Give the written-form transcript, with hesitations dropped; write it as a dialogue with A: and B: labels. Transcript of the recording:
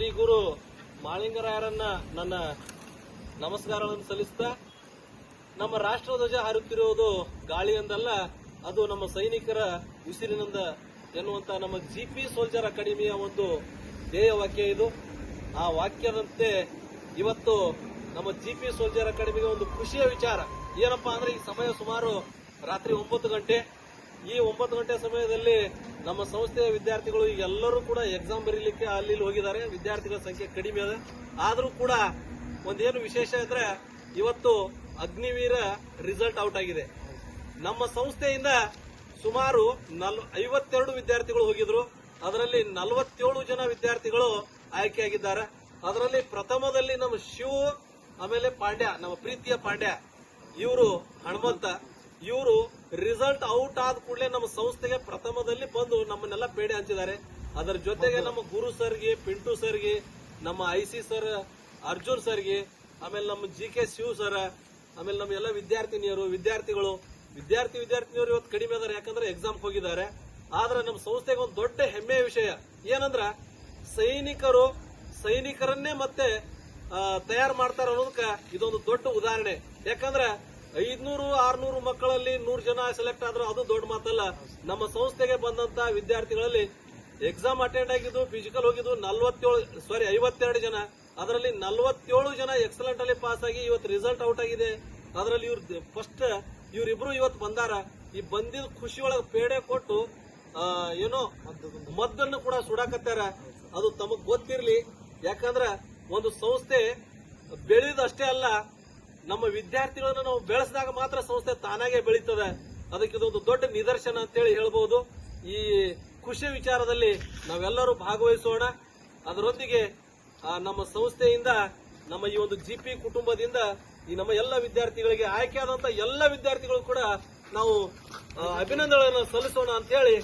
A: ಶ್ರೀ ಗುರು ಮಾಳಿಂಗರಾಯರನ್ನ ನನ್ನ ನಮಸ್ಕಾರಗಳನ್ನು ಸಲ್ಲಿಸ್ತಾ, ನಮ್ಮ ರಾಷ್ಟ್ರಧ್ವಜ ಹಾರುತ್ತಿರುವುದು ಗಾಳಿಯಿಂದಲ್ಲ, ಅದು ನಮ್ಮ ಸೈನಿಕರ ಉಸಿರಿನಿಂದ ಎನ್ನುವಂತ ನಮ್ಮ ಜಿಪಿ ಸೋಲ್ಜರ್ ಅಕಾಡೆಮಿಯ ಒಂದು ಧ್ಯೇಯ ವಾಕ್ಯ ಇದು. ಆ ವಾಕ್ಯದಂತೆ ಇವತ್ತು ನಮ್ಮ ಜಿಪಿ ಸೋಲ್ಜರ್ ಅಕಾಡೆಮಿಗೆ ಒಂದು ಖುಷಿಯ ವಿಚಾರ ಏನಪ್ಪಾ ಅಂದ್ರೆ, ಈ ಸಮಯ ಸುಮಾರು ರಾತ್ರಿ 9 ಗಂಟೆ. ಈ 9 ಗಂಟೆ ಸಮಯದಲ್ಲಿ ನಮ್ಮ ಸಂಸ್ಥೆಯ ವಿದ್ಯಾರ್ಥಿಗಳು ಎಲ್ಲರೂ ಕೂಡ ಎಕ್ಸಾಮ್ ಬರೀಲಿಕ್ಕೆ ಅಲ್ಲಿ ಹೋಗಿದ್ದಾರೆ. ವಿದ್ಯಾರ್ಥಿಗಳ ಸಂಖ್ಯೆ ಕಡಿಮೆ ಇದೆ. ಆದರೂ ಕೂಡ ಒಂದೇನು ವಿಶೇಷ ಇದ್ರೆ, ಇವತ್ತು ಅಗ್ನಿವೀರ ರಿಸಲ್ಟ್ ಔಟ್ ಆಗಿದೆ. ನಮ್ಮ ಸಂಸ್ಥೆಯಿಂದ ಸುಮಾರು 52 ವಿದ್ಯಾರ್ಥಿಗಳು ಹೋಗಿದ್ರು. ಅದರಲ್ಲಿ 47 ಜನ ವಿದ್ಯಾರ್ಥಿಗಳು ಆಯ್ಕೆಯಾಗಿದ್ದಾರೆ. ಅದರಲ್ಲಿ ಪ್ರಥಮದಲ್ಲಿ ನಮ್ಮ ಶಿವ್, ಆಮೇಲೆ ಪಾಂಡ್ಯ, ನಮ್ಮ ಪ್ರೀತಿಯ ಪಾಂಡ್ಯ, ಇವರು ಹನುಮಂತ, ಇವರು ರಿಸಲ್ಟ್ ಔಟ್ ಆದ ಕೂಡಲೇ ನಮ್ಮ ಸಂಸ್ಥೆಗೆ ಪ್ರಥಮದಲ್ಲಿ ಬಂದು ನಮ್ಮನ್ನೆಲ್ಲ ಪೇಡೆ ಹಂಚಿದ್ದಾರೆ. ಅದರ ಜೊತೆಗೆ ನಮ್ಮ ಗುರು ಸರ್ಗೆ, ಪಿಂಟು ಸರ್ಗೆ, ನಮ್ಮ ಐಸಿ ಸರ್, ಅರ್ಜುನ್ ಸರ್ಗೆ, ಆಮೇಲೆ ನಮ್ಮ ಜಿಕೆ ಶಿವ್ ಸರ್, ಆಮೇಲೆ ನಮ್ಮ ಎಲ್ಲ ವಿದ್ಯಾರ್ಥಿನಿಯರು ಇವತ್ತು ಕಡಿಮೆ ಅದಾರೆ, ಯಾಕಂದ್ರೆ ಎಕ್ಸಾಮ್ ಹೋಗಿದ್ದಾರೆ. ಆದ್ರೆ ನಮ್ಮ ಸಂಸ್ಥೆಗೆ ಒಂದು ದೊಡ್ಡ ಹೆಮ್ಮೆಯ ವಿಷಯ ಏನಂದ್ರ, ಸೈನಿಕರನ್ನೇ ಮತ್ತೆ ತಯಾರು ಮಾಡ್ತಾರೆ ಅನ್ನೋದಕ್ಕೆ ಇದೊಂದು ದೊಡ್ಡ ಉದಾಹರಣೆ. ಯಾಕಂದ್ರೆ 500-600 ಮಕ್ಕಳಲ್ಲಿ 100 ಜನ ಸೆಲೆಕ್ಟ್ ಆದ್ರೆ ಅದು ದೊಡ್ಡ ಮಾತಲ್ಲ. ನಮ್ಮ ಸಂಸ್ಥೆಗೆ ಬಂದಂತ ವಿದ್ಯಾರ್ಥಿಗಳಲ್ಲಿ ಎಕ್ಸಾಮ್ ಅಟೆಂಡ್ ಆಗಿದ್ದು, ಫಿಸಿಕಲ್ ಹೋಗಿದ್ದು 52 ಜನ. ಅದರಲ್ಲಿ 47 ಜನ ಎಕ್ಸಲೆಂಟ್ ಅಲ್ಲಿ ಪಾಸ್ ಆಗಿ ಇವತ್ತು ರಿಸಲ್ಟ್ ಔಟ್ ಆಗಿದೆ. ಅದರಲ್ಲಿ ಇವರಿಬ್ರು ಇವತ್ತು ಬಂದಾರ. ಈ ಬಂದಿದ ಖುಷಿಯೊಳಗೆ ಪೇಡೆ ಕೊಟ್ಟು ಏನೋ ಮದ್ದನ್ನು ಕೂಡ ಸುಡಾಕತ್ತಾರ. ಅದು ತಮಗ್ ಗೊತ್ತಿರ್ಲಿ. ಯಾಕಂದ್ರ ಒಂದು ಸಂಸ್ಥೆ ಬೆಳೆಯುವುದಷ್ಟೇ ಅಲ್ಲ, ನಮ್ಮ ವಿದ್ಯಾರ್ಥಿಗಳನ್ನ ನಾವು ಬೆಳೆಸಿದಾಗ ಮಾತ್ರ ಸಂಸ್ಥೆ ತಾನಾಗೆ ಬೆಳೀತದೆ. ಅದಕ್ಕೆ ಇದೊಂದು ದೊಡ್ಡ ನಿದರ್ಶನ ಅಂತೇಳಿ ಹೇಳ್ಬಹುದು. ಈ ಖುಷಿ ವಿಚಾರದಲ್ಲಿ ನಾವೆಲ್ಲರೂ ಭಾಗವಹಿಸೋಣ. ಅದರೊಂದಿಗೆ ನಮ್ಮ ಸಂಸ್ಥೆಯಿಂದ, ನಮ್ಮ ಈ ಒಂದು ಜಿಪಿ ಕುಟುಂಬದಿಂದ ಈ ನಮ್ಮ ಎಲ್ಲ ವಿದ್ಯಾರ್ಥಿಗಳಿಗೆ, ಆಯ್ಕೆಯಾದಂತ ಎಲ್ಲ ವಿದ್ಯಾರ್ಥಿಗಳು ಕೂಡ ನಾವು ಅಭಿನಂದನೆಗಳನ್ನು ಸಲ್ಲಿಸೋಣ ಅಂತ ಹೇಳಿ